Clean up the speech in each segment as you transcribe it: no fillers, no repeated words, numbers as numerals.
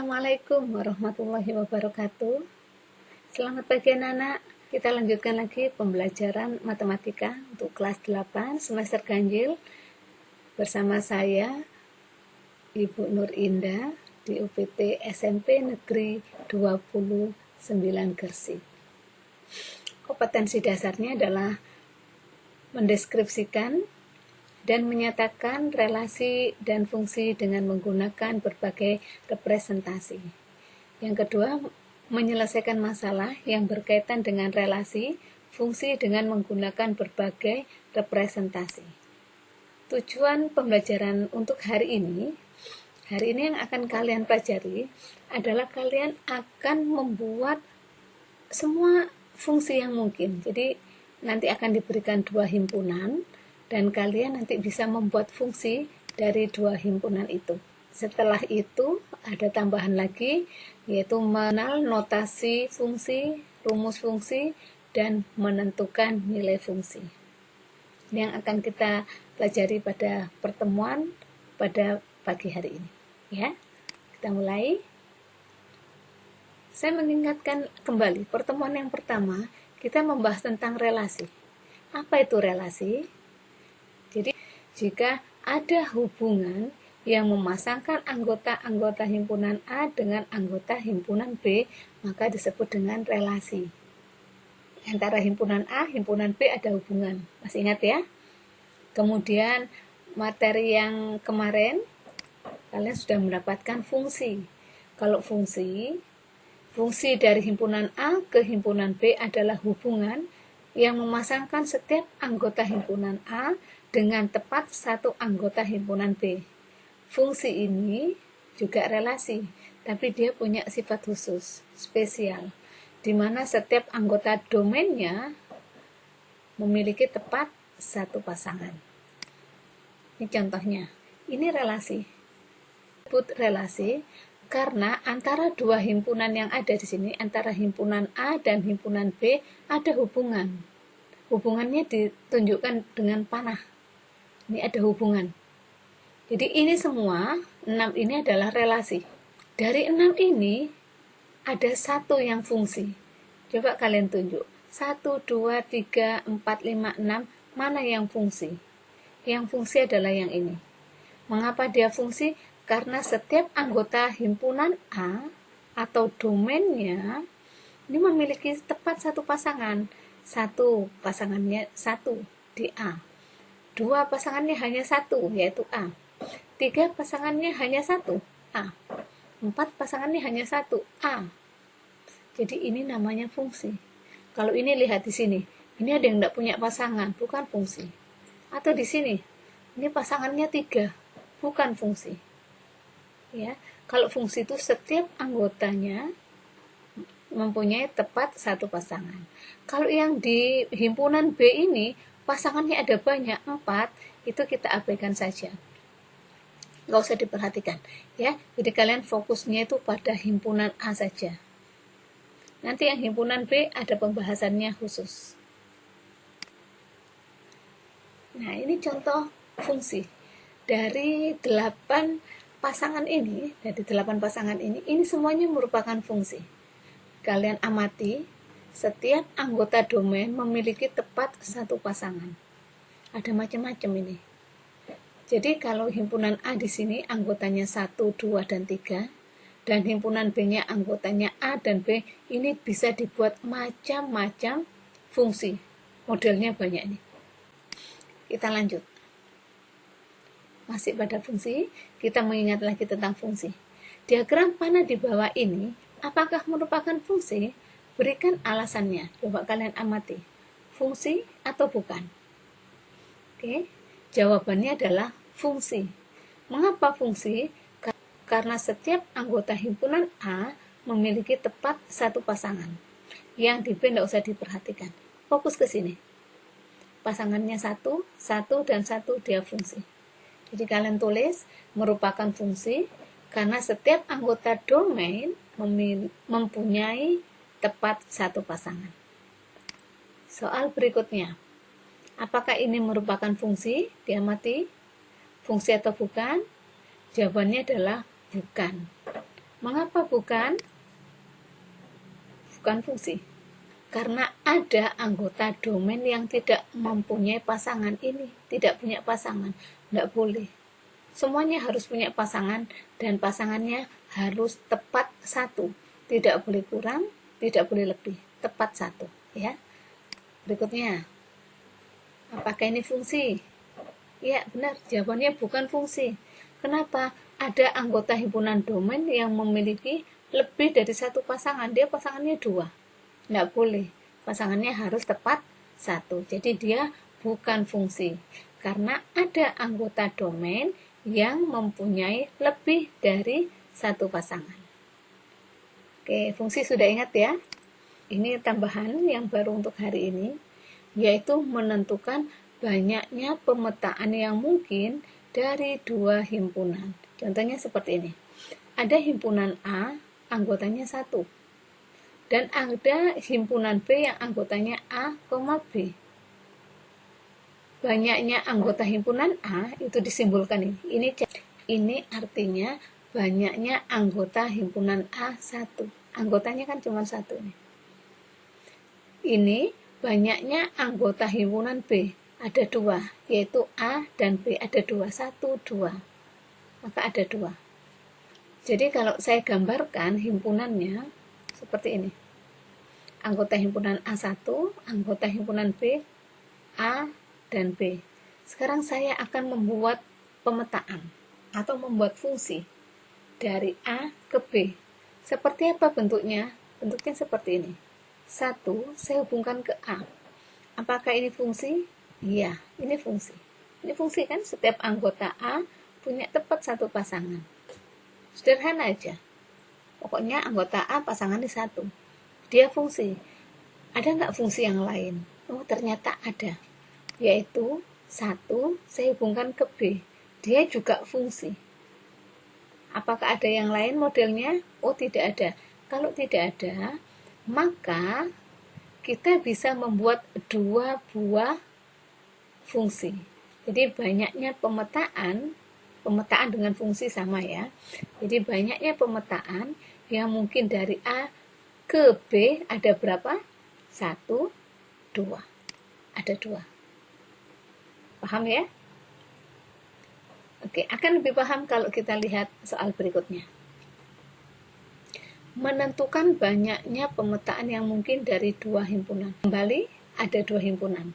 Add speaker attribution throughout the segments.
Speaker 1: Assalamualaikum warahmatullahi wabarakatuh. Selamat pagi anak-anak. Kita lanjutkan lagi pembelajaran matematika untuk kelas 8 semester ganjil bersama saya Ibu Nur Indah di UPT SMP Negeri 29 Gresik. Kompetensi dasarnya adalah mendeskripsikan dan menyatakan relasi dan fungsi dengan menggunakan berbagai representasi. Yang kedua, menyelesaikan masalah yang berkaitan dengan relasi, fungsi dengan menggunakan berbagai representasi. Tujuan pembelajaran untuk hari ini yang akan kalian pelajari adalah kalian akan membuat semua fungsi yang mungkin. Jadi nanti akan diberikan 2 himpunan, dan kalian nanti bisa membuat fungsi dari 2 himpunan itu. Setelah itu ada tambahan lagi, yaitu mengenal notasi fungsi, rumus fungsi, dan menentukan nilai fungsi. Ini yang akan kita pelajari pada pertemuan pada pagi hari ini. Ya, kita mulai. Saya mengingatkan kembali, pertemuan yang pertama kita membahas tentang relasi. Apa itu relasi? Jadi, jika ada hubungan yang memasangkan anggota-anggota himpunan A dengan anggota himpunan B, maka disebut dengan relasi. Antara himpunan A, himpunan B ada hubungan. Masih ingat ya? Kemudian, materi yang kemarin, kalian sudah mendapatkan fungsi. Kalau fungsi dari himpunan A ke himpunan B adalah hubungan yang memasangkan setiap anggota himpunan A dengan tepat satu anggota himpunan B. Fungsi ini juga relasi, tapi dia punya sifat khusus, spesial, di mana setiap anggota domainnya memiliki tepat satu pasangan. Ini contohnya, ini relasi. Disebut relasi karena antara 2 himpunan yang ada di sini, antara himpunan A dan himpunan B, ada hubungan. Hubungannya ditunjukkan dengan panah. Ini ada hubungan. Jadi ini semua, 6 ini adalah relasi. Dari 6 ini, ada 1 yang fungsi. Coba kalian tunjuk. 1, 2, 3, 4, 5, 6. Mana yang fungsi? Yang fungsi adalah yang ini. Mengapa dia fungsi? Karena setiap anggota himpunan A atau domainnya ini memiliki tepat satu pasangan. 1 pasangannya 1 di A. 2 pasangannya hanya 1, yaitu A. 3 pasangannya hanya 1, A. 4 pasangannya hanya 1, A. Jadi ini namanya fungsi. Kalau ini lihat di sini, ini ada yang tidak punya pasangan, bukan fungsi. Atau di sini, ini pasangannya 3, bukan fungsi. Ya, kalau fungsi itu setiap anggotanya mempunyai tepat satu pasangan. Kalau yang di himpunan B ini pasangannya ada banyak, 4, itu kita abaikan saja. Nggak usah diperhatikan. Ya, jadi kalian fokusnya itu pada himpunan A saja. Nanti yang himpunan B ada pembahasannya khusus. Nah, ini contoh fungsi. Dari 8 pasangan ini, ini semuanya merupakan fungsi. Kalian amati, setiap anggota domain memiliki tepat satu pasangan. Ada macam-macam ini. Jadi kalau himpunan A di sini anggotanya 1, 2, dan 3, dan himpunan B-nya anggotanya A dan B, ini bisa dibuat macam-macam fungsi. Modelnya banyak nih. Kita lanjut. Masih pada fungsi, kita mengingat lagi tentang fungsi. Diagram panah di bawah ini, apakah merupakan fungsi? Berikan alasannya. Coba kalian amati. Fungsi atau bukan? Oke. Jawabannya adalah fungsi. Mengapa fungsi? Karena setiap anggota himpunan A memiliki tepat satu pasangan. Yang di B tidak usah diperhatikan. Fokus ke sini. Pasangannya 1, 1, dan 1 dia fungsi. Jadi kalian tulis merupakan fungsi karena setiap anggota domain mempunyai tepat satu pasangan. Soal berikutnya. Apakah ini merupakan fungsi? Diamati. Fungsi atau bukan? Jawabannya adalah bukan. Mengapa bukan fungsi? Karena ada anggota domain yang tidak mempunyai pasangan ini, tidak punya pasangan, tidak boleh. Semuanya harus punya pasangan dan pasangannya harus tepat satu, tidak boleh kurang, tidak boleh lebih, tepat satu. Ya. Berikutnya, apakah ini fungsi? Ya, benar, jawabannya bukan fungsi. Kenapa? Ada anggota himpunan domain yang memiliki lebih dari satu pasangan, dia pasangannya 2. Nggak boleh, pasangannya harus tepat satu. Jadi dia bukan fungsi, karena ada anggota domain yang mempunyai lebih dari satu pasangan. Oke, fungsi sudah ingat ya? Ini tambahan yang baru untuk hari ini, yaitu menentukan banyaknya pemetaan yang mungkin dari 2 himpunan. Contohnya seperti ini. Ada himpunan A, anggotanya 1. Dan ada himpunan B yang anggotanya A, B. Banyaknya anggota himpunan A itu disimbolkan ini. Ini artinya banyaknya anggota himpunan A1. Anggotanya kan cuma 1 ini. Ini banyaknya anggota himpunan B. Ada 2, yaitu A dan B. Ada 2, 1, 2. Maka ada 2. Jadi kalau saya gambarkan himpunannya seperti ini. Anggota himpunan A1, anggota himpunan B, A dan B. Sekarang saya akan membuat pemetaan atau membuat fungsi dari A ke B. Seperti apa bentuknya? Bentuknya seperti ini. 1, saya hubungkan ke A. Apakah ini fungsi? Iya, ini fungsi. Ini fungsi kan, setiap anggota A punya tepat satu pasangan. Sederhana aja. Pokoknya anggota A pasangannya 1. Dia fungsi. Ada nggak fungsi yang lain? Oh, ternyata ada. Yaitu 1, saya hubungkan ke B. Dia juga fungsi. Apakah ada yang lain modelnya? Oh, tidak ada. Kalau tidak ada, maka kita bisa membuat 2 buah fungsi. Jadi banyaknya pemetaan dengan fungsi sama ya. Jadi banyaknya pemetaan yang mungkin dari A ke B ada berapa? 1, 2. Ada 2. Paham ya? Oke, akan lebih paham kalau kita lihat soal berikutnya. Menentukan banyaknya pemetaan yang mungkin dari 2 himpunan. Kembali, ada 2 himpunan.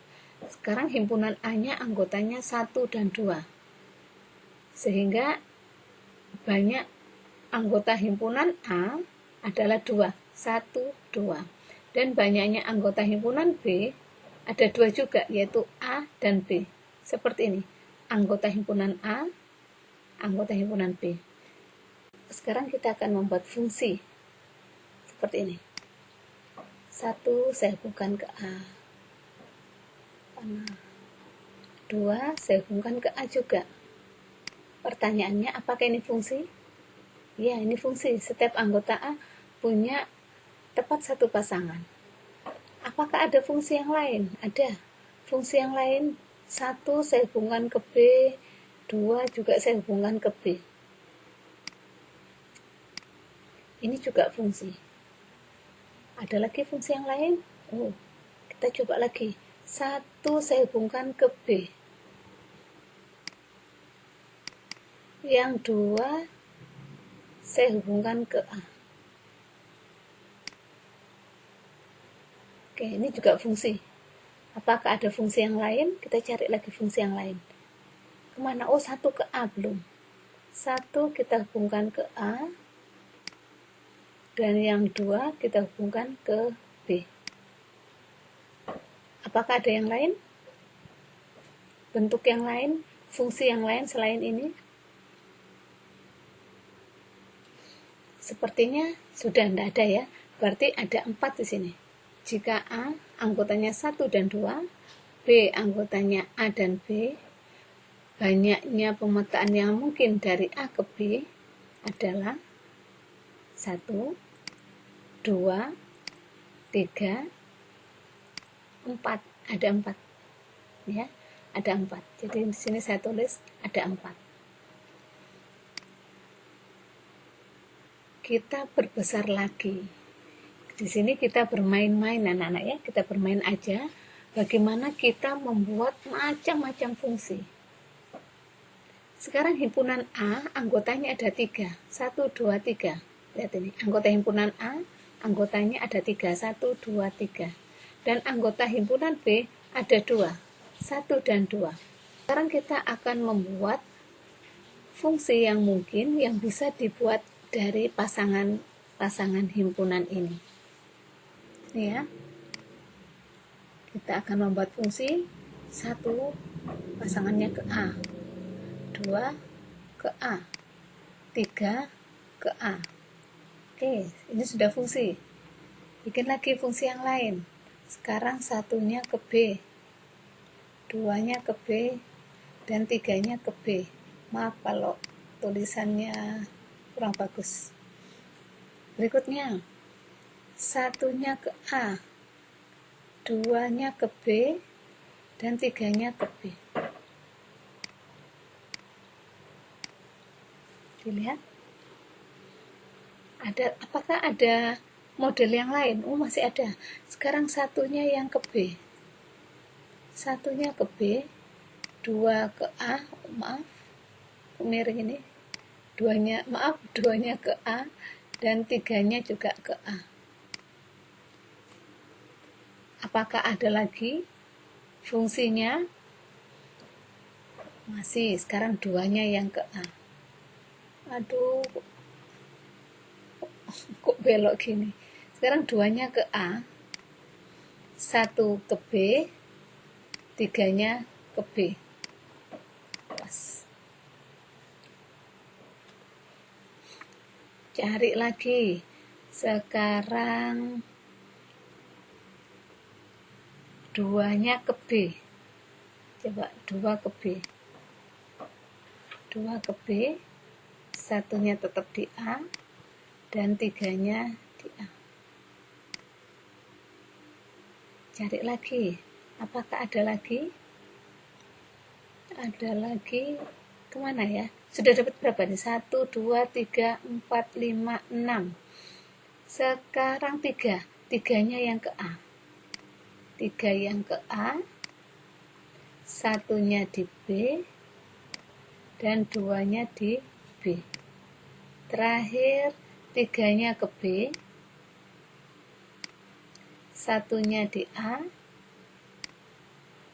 Speaker 1: Sekarang himpunan A-nya anggotanya 1 dan 2. Sehingga banyak anggota himpunan A adalah 2, 1, 2. Dan banyaknya anggota himpunan B ada 2 juga, yaitu A dan B. Seperti ini, anggota himpunan A, anggota himpunan B. Sekarang kita akan membuat fungsi seperti ini. 1, saya hubungkan ke A. 2, saya hubungkan ke A juga. Pertanyaannya, apakah ini fungsi? Ya, ini fungsi. Setiap anggota A punya tepat satu pasangan. Apakah ada fungsi yang lain? Ada. Fungsi yang lain, 1 saya hubungkan ke B, 2 juga saya hubungkan ke B. Ini juga fungsi. Ada lagi fungsi yang lain? Oh, kita coba lagi. 1 saya hubungkan ke B. Yang 2 saya hubungkan ke A. Oke, ini juga fungsi. Apakah ada fungsi yang lain? Kita cari lagi fungsi yang lain. Kemana? Oh, 1 ke A belum. 1 kita hubungkan ke A. Dan yang 2 kita hubungkan ke B. Apakah ada yang lain? Bentuk yang lain? Fungsi yang lain selain ini? Sepertinya sudah tidak ada ya. Berarti ada 4 di sini. Jika A anggotanya 1 dan 2, B anggotanya A dan B, banyaknya pemetaan yang mungkin dari A ke B adalah 1, 2, 3, 4. Ada 4. Ya, ada 4. Jadi di sini saya tulis ada 4. kita perbesar lagi. Di sini kita bermain-main anak-anak ya, kita bermain aja bagaimana kita membuat macam-macam fungsi. Sekarang himpunan A, anggotanya ada 3. 1, 2, 3. Lihat ini, anggota himpunan A, anggotanya ada 3. 1, 2, 3. Dan anggota himpunan B ada 2. 1 dan 2. Sekarang kita akan membuat fungsi yang mungkin yang bisa dibuat dari pasangan himpunan ini. Ini ya. Kita akan membuat fungsi 1 pasangannya ke A. 2 ke A, 3 ke A. Oke, ini sudah fungsi. Bikin lagi fungsi yang lain. Sekarang 1-nya ke B, 2-nya ke B, dan 3-nya ke B. Maaf kalau tulisannya kurang bagus. Berikutnya, 1-nya ke A, 2-nya ke B, dan 3-nya ke B. Dilihat, apakah ada model yang lain? Oh, masih ada. Sekarang 1-nya yang ke B, 1-nya ke B, 2 ke A, maaf miring ini, 2-nya ke A, dan 3-nya juga ke A. Apakah ada lagi fungsinya? Masih. Sekarang 2-nya yang ke A. Aduh, kok belok gini. Sekarang 2-nya ke A, 1 ke B, 3-nya ke B. Pas. Cari lagi. Sekarang 2-nya ke B. Coba 2 ke B. 2 ke B, 1-nya tetap di A, dan 3-nya di A. Cari lagi. Apakah ada lagi? Ada lagi. Kemana ya? Sudah dapat berapa nih? 1, 2, 3, 4, 5, 6. Sekarang 3. 3-nya yang ke A. 3 yang ke A. 1-nya di B. Dan 2-nya di B. Terakhir 3-nya ke B. 1-nya di A.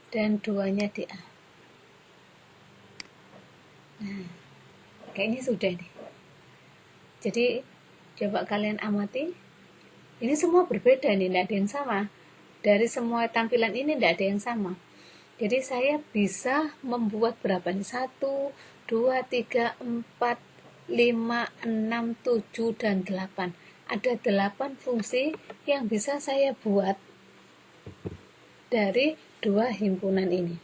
Speaker 1: Dan 2-nya di A. Nah, kayaknya sudah nih. Jadi, coba kalian amati. Ini semua berbeda nih, tidak ada yang sama. Dari semua tampilan ini tidak ada yang sama. Jadi, saya bisa membuat berapa nih? 1, 2, 3, 4, 5, 6, 7, dan 8. Ada 8 fungsi yang bisa saya buat dari 2 himpunan ini.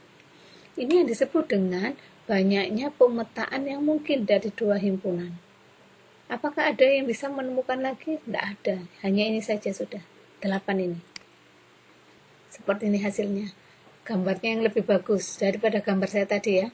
Speaker 1: Ini yang disebut dengan banyaknya pemetaan yang mungkin dari 2 himpunan. Apakah ada yang bisa menemukan lagi? Tidak ada, hanya ini saja sudah, 8 ini. Seperti ini hasilnya. Gambarnya yang lebih bagus daripada gambar saya tadi ya.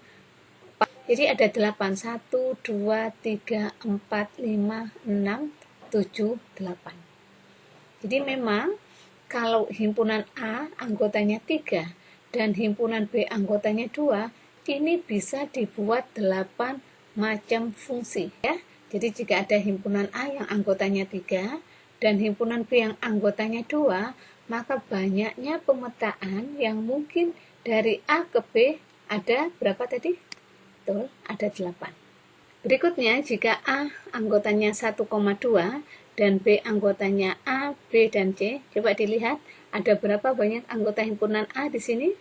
Speaker 1: Jadi ada 8, 1, 2, 3, 4, 5, 6, 7, 8. Jadi memang kalau himpunan A anggotanya 3 dan himpunan B anggotanya 2, ini bisa dibuat 8 macam fungsi ya. Jadi jika ada himpunan A yang anggotanya 3 dan himpunan B yang anggotanya 2, maka banyaknya pemetaan yang mungkin dari A ke B ada berapa tadi? Betul, ada 8. Berikutnya, jika A anggotanya 1,2 dan B anggotanya A, B, dan C, coba dilihat ada berapa banyak anggota himpunan A di sini?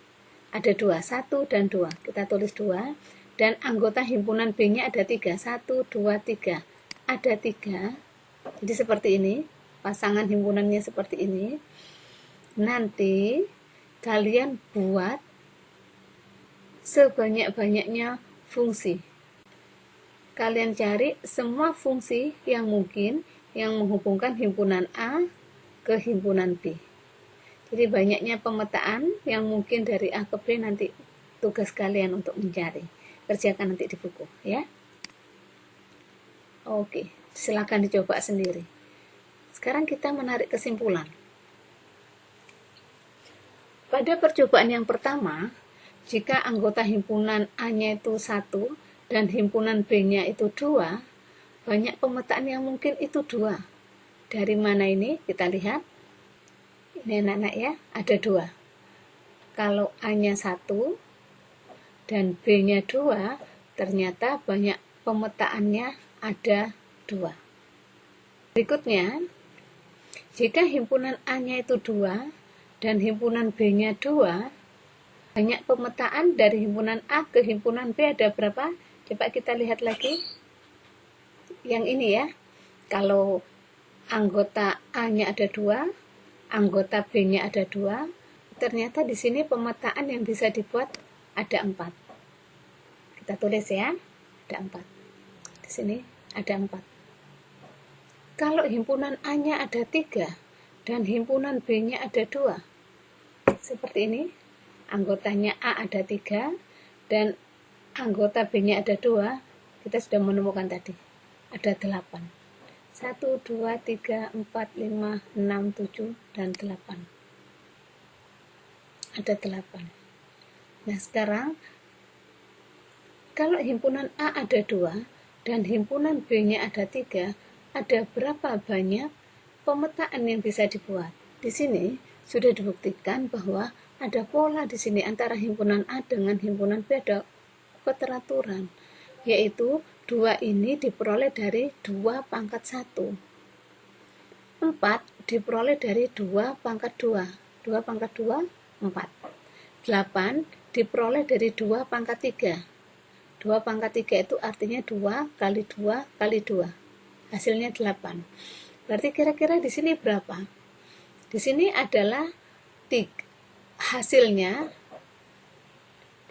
Speaker 1: Ada 2, 1 dan 2. Kita tulis 2. Dan anggota himpunan B-nya ada 3, 1, 2, 3. Ada 3. Jadi seperti ini, pasangan himpunannya seperti ini. Nanti kalian buat sebanyak-banyaknya fungsi. Kalian cari semua fungsi yang mungkin yang menghubungkan himpunan A ke himpunan B. Jadi banyaknya pemetaan yang mungkin dari A ke B, nanti tugas kalian untuk mencari. Kerjakan nanti di buku ya. Oke, Silakan dicoba sendiri. Sekarang kita menarik kesimpulan. Pada percobaan yang pertama, jika anggota himpunan A-nya itu 1 dan himpunan B-nya itu 2, banyak pemetaan yang mungkin itu 2. Dari mana ini? Kita lihat. Ini anak-anak ya, ada 2. Kalau A-nya 1 dan B-nya 2, ternyata banyak pemetaannya ada 2. Berikutnya, jika himpunan A-nya itu 2 dan himpunan B-nya 2, banyak pemetaan dari himpunan A ke himpunan B ada berapa? Coba kita lihat lagi. Yang ini ya. Kalau anggota A-nya ada 2, anggota B-nya ada 2, ternyata di sini pemetaan yang bisa dibuat ada 4. Kita tulis ya, ada 4. Di sini ada 4. Kalau himpunan A-nya ada 3 dan himpunan B-nya ada 2, seperti ini, anggotanya A ada 3 dan anggota B-nya ada 2, kita sudah menemukan tadi, ada 8. 1, 2, 3, 4, 5, 6, 7, dan 8. Ada 8. Nah sekarang, kalau himpunan A ada 2 dan himpunan B-nya ada 3, ada berapa banyak pemetaan yang bisa dibuat? Di sini sudah dibuktikan bahwa ada pola di sini antara himpunan A dengan himpunan B, ada keteraturan, yaitu 2 ini diperoleh dari 2 pangkat 1. 4 diperoleh dari 2 pangkat 2. 2 pangkat 2, 4. 8 diperoleh dari 2 pangkat 3. 2 pangkat 3 itu artinya 2 kali 2 kali 2. Hasilnya 8. Berarti kira-kira di sini berapa? Di sini adalah hasilnya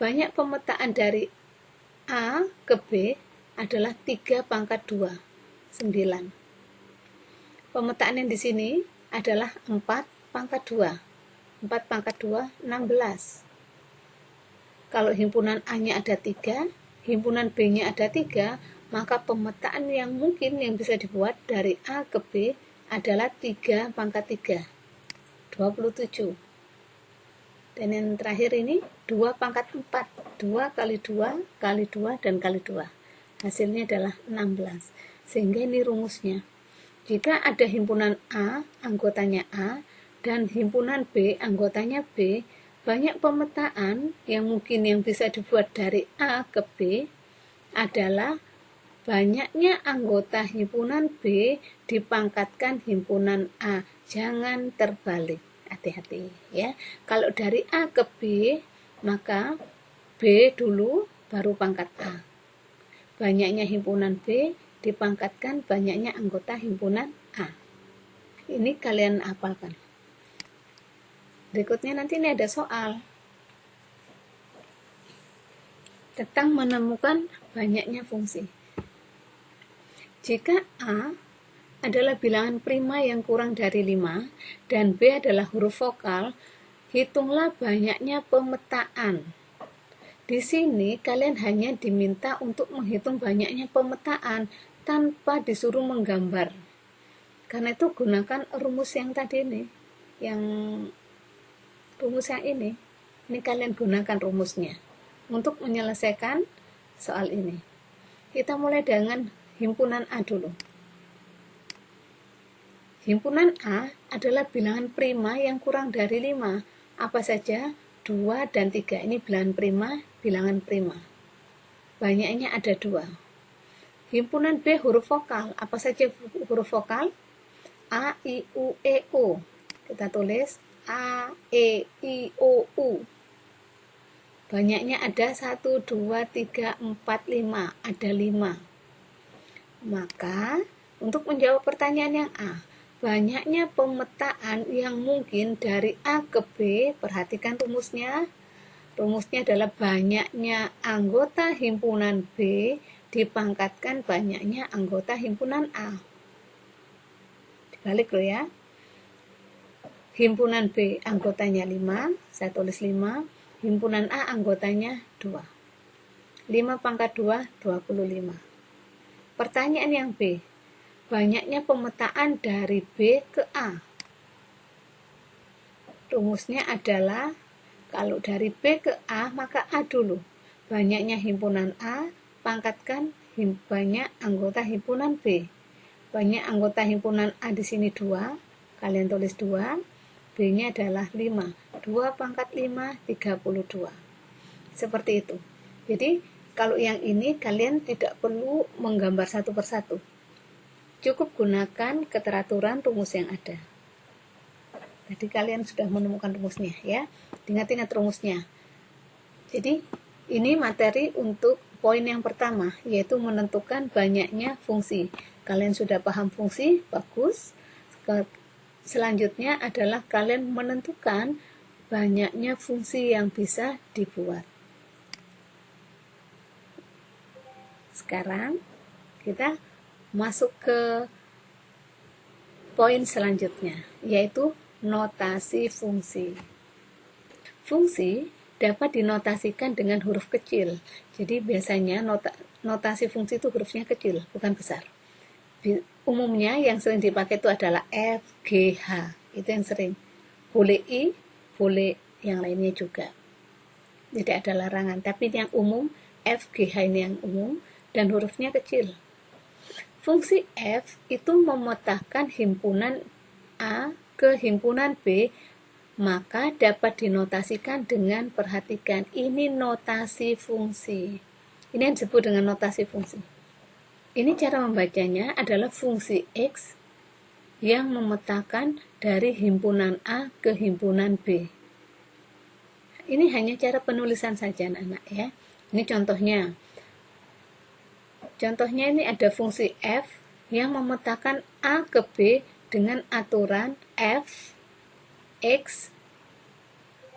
Speaker 1: banyak pemetaan dari A ke B adalah 3 pangkat 2, 9. Pemetaan yang di sini adalah 4 pangkat 2. 4 pangkat 2, 16. Kalau himpunan A-nya ada 3, himpunan B-nya ada 3, maka pemetaan yang mungkin yang bisa dibuat dari A ke B adalah 3 pangkat 3, 27. Dan yang terakhir ini 2 pangkat 4, 2 kali 2 kali 2 dan kali 2. Hasilnya adalah 16. Sehingga ini rumusnya. Jika ada himpunan A, anggotanya A, dan himpunan B, anggotanya B, banyak pemetaan yang mungkin yang bisa dibuat dari A ke B adalah banyaknya anggota himpunan B dipangkatkan himpunan A. Jangan terbalik. Hati-hati ya. Kalau dari A ke B, maka B dulu baru pangkat A. Banyaknya himpunan B dipangkatkan banyaknya anggota himpunan A. Ini kalian hafalkan. Berikutnya nanti ini ada soal tentang menemukan banyaknya fungsi. Jika A adalah bilangan prima yang kurang dari 5 dan B adalah huruf vokal, hitunglah banyaknya pemetaan. Di sini kalian hanya diminta untuk menghitung banyaknya pemetaan tanpa disuruh menggambar. Karena itu gunakan rumus yang tadi ini, yang rumus yang ini. Ini kalian gunakan rumusnya untuk menyelesaikan soal ini. Kita mulai dengan himpunan A dulu. Himpunan A adalah bilangan prima yang kurang dari 5. Apa saja? 2 dan 3. Ini bilangan prima. Banyaknya ada 2. Himpunan B huruf vokal. Apa saja huruf vokal? A, I, U, E, O. Kita tulis A, E, I, O, U. Banyaknya ada 1, 2, 3, 4, 5. Ada 5. Maka, untuk menjawab pertanyaan yang A, banyaknya pemetaan yang mungkin dari A ke B, perhatikan rumusnya. Rumusnya adalah banyaknya anggota himpunan B dipangkatkan banyaknya anggota himpunan A. Dibalik loh ya. Himpunan B anggotanya 5, saya tulis 5. Himpunan A anggotanya 2. 5 pangkat 2, 25. Pertanyaan yang B, banyaknya pemetaan dari B ke A. Rumusnya adalah kalau dari B ke A maka A dulu. Banyaknya himpunan A pangkatkan banyak anggota himpunan B. Banyak anggota himpunan A di sini 2, kalian tulis 2, B-nya adalah 5. 2 pangkat 5, 32. Seperti itu. Jadi, kalau yang ini kalian tidak perlu menggambar satu persatu. Cukup gunakan keteraturan rumus yang ada. Jadi kalian sudah menemukan rumusnya ya. Ingat-ingat rumusnya. Jadi, ini materi untuk poin yang pertama, yaitu menentukan banyaknya fungsi. Kalian sudah paham fungsi? Bagus. Selanjutnya adalah kalian menentukan banyaknya fungsi yang bisa dibuat. Sekarang kita masuk ke poin selanjutnya, yaitu notasi fungsi. Fungsi dapat dinotasikan dengan huruf kecil. Jadi biasanya notasi fungsi itu hurufnya kecil, bukan besar. Umumnya yang sering dipakai itu adalah F, G, H. Itu yang sering. Boleh I, boleh yang lainnya juga. Tidak ada larangan. Tapi yang umum, F, G, H ini yang umum, dan hurufnya kecil. Fungsi F itu memetakan himpunan A ke himpunan B, maka dapat dinotasikan dengan, perhatikan, ini notasi fungsi. Ini yang disebut dengan notasi fungsi. Ini cara membacanya adalah fungsi X yang memetakan dari himpunan A ke himpunan B. Ini hanya cara penulisan saja anak-anak ya. Ini contohnya. Contohnya ini ada fungsi F yang memetakan A ke B dengan aturan F X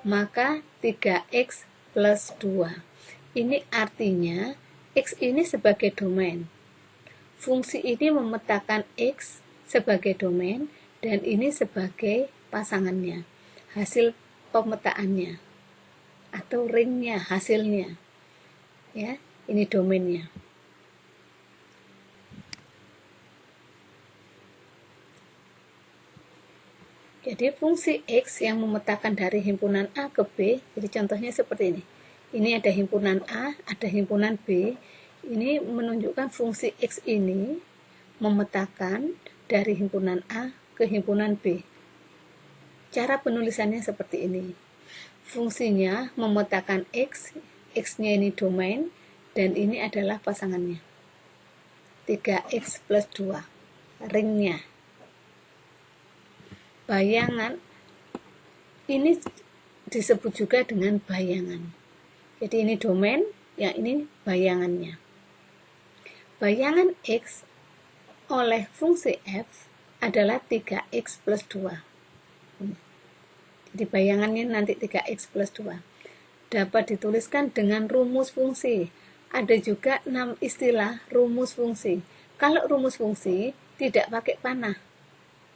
Speaker 1: maka 3X plus 2. Ini artinya X ini sebagai domain. Fungsi ini memetakan X sebagai domain dan ini sebagai pasangannya. Hasil pemetaannya atau ringnya, hasilnya. Ya, ini domainnya. Jadi fungsi X yang memetakan dari himpunan A ke B, jadi contohnya seperti ini. Ini ada himpunan A, ada himpunan B. Ini menunjukkan fungsi X ini memetakan dari himpunan A ke himpunan B. Cara penulisannya seperti ini. Fungsinya memetakan X, X-nya ini domain, dan ini adalah pasangannya. 3X plus 2, ringnya. Bayangan ini disebut juga dengan bayangan. Jadi ini domain, yang ini bayangannya. Bayangan X oleh fungsi F adalah 3X plus 2. Jadi bayangannya nanti 3X plus 2. Dapat dituliskan dengan rumus fungsi. Ada juga 6 istilah rumus fungsi. Kalau rumus fungsi tidak pakai panah.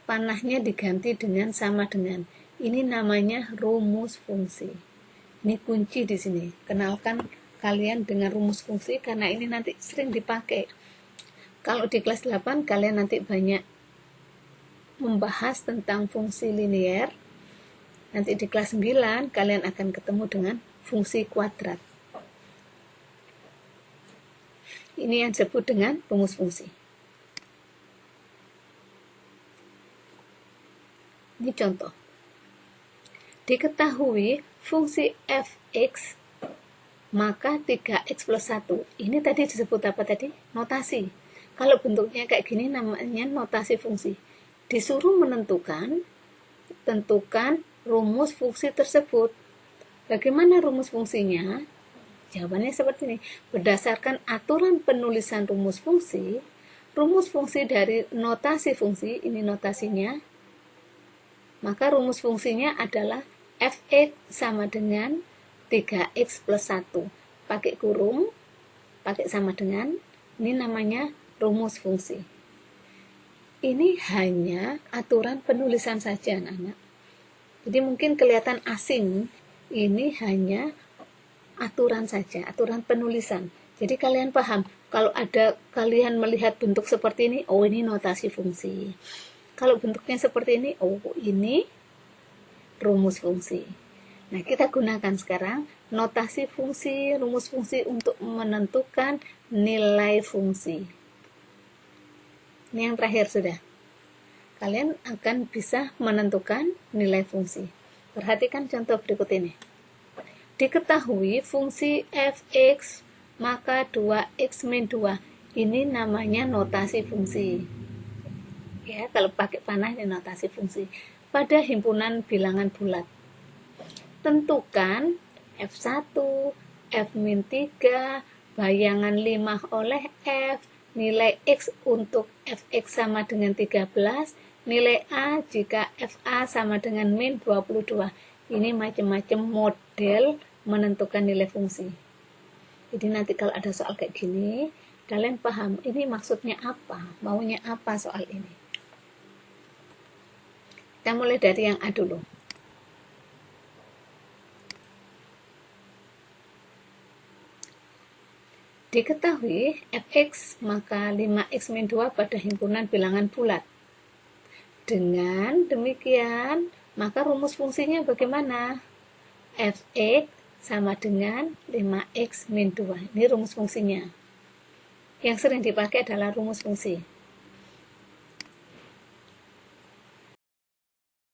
Speaker 1: Panahnya diganti dengan sama dengan. Ini namanya rumus fungsi. Ini kunci di sini. Kenalkan kalian dengan rumus fungsi karena ini nanti sering dipakai. Kalau di kelas 8 kalian nanti banyak membahas tentang fungsi linear. Nanti di kelas 9 kalian akan ketemu dengan fungsi kuadrat. Ini yang disebut dengan rumus fungsi. Ini contoh. Diketahui fungsi f(x) maka 3x plus 1. Ini tadi disebut apa tadi? Notasi. Kalau bentuknya kayak gini namanya notasi fungsi. Disuruh tentukan rumus fungsi tersebut. Bagaimana rumus fungsinya? Jawabannya seperti ini. Berdasarkan aturan penulisan rumus fungsi dari notasi fungsi, ini notasinya, maka rumus fungsinya adalah f(x) sama dengan 3x plus 1. Pakai kurung, pakai sama dengan, ini namanya rumus fungsi. Ini hanya aturan penulisan saja, anak-anak. Jadi mungkin kelihatan asing, ini hanya aturan saja, aturan penulisan. Jadi kalian paham, Kalau ada kalian melihat bentuk seperti ini, oh ini notasi fungsi. Kalau bentuknya seperti ini, oh ini rumus fungsi. Nah, kita gunakan sekarang notasi fungsi, rumus fungsi untuk menentukan nilai fungsi. Ini yang terakhir sudah. Kalian akan bisa menentukan nilai fungsi. Perhatikan contoh berikut ini. Diketahui fungsi fx maka 2x min 2. Ini namanya notasi fungsi. Ya, kalau pakai panah ini notasi fungsi. Pada himpunan bilangan bulat. Tentukan F1, F-3, bayangan 5 oleh F, nilai X untuk Fx sama dengan 13, nilai A jika Fa sama dengan min 22. Ini macam-macam model menentukan nilai fungsi. Jadi nanti kalau ada soal kayak gini, kalian paham ini maksudnya apa, maunya apa soal ini. Kita mulai dari yang A dulu. Diketahui fx maka 5x min 2 pada himpunan bilangan bulat. Dengan demikian, maka rumus fungsinya bagaimana? Fx sama dengan 5x min 2. Ini rumus fungsinya. Yang sering dipakai adalah rumus fungsi.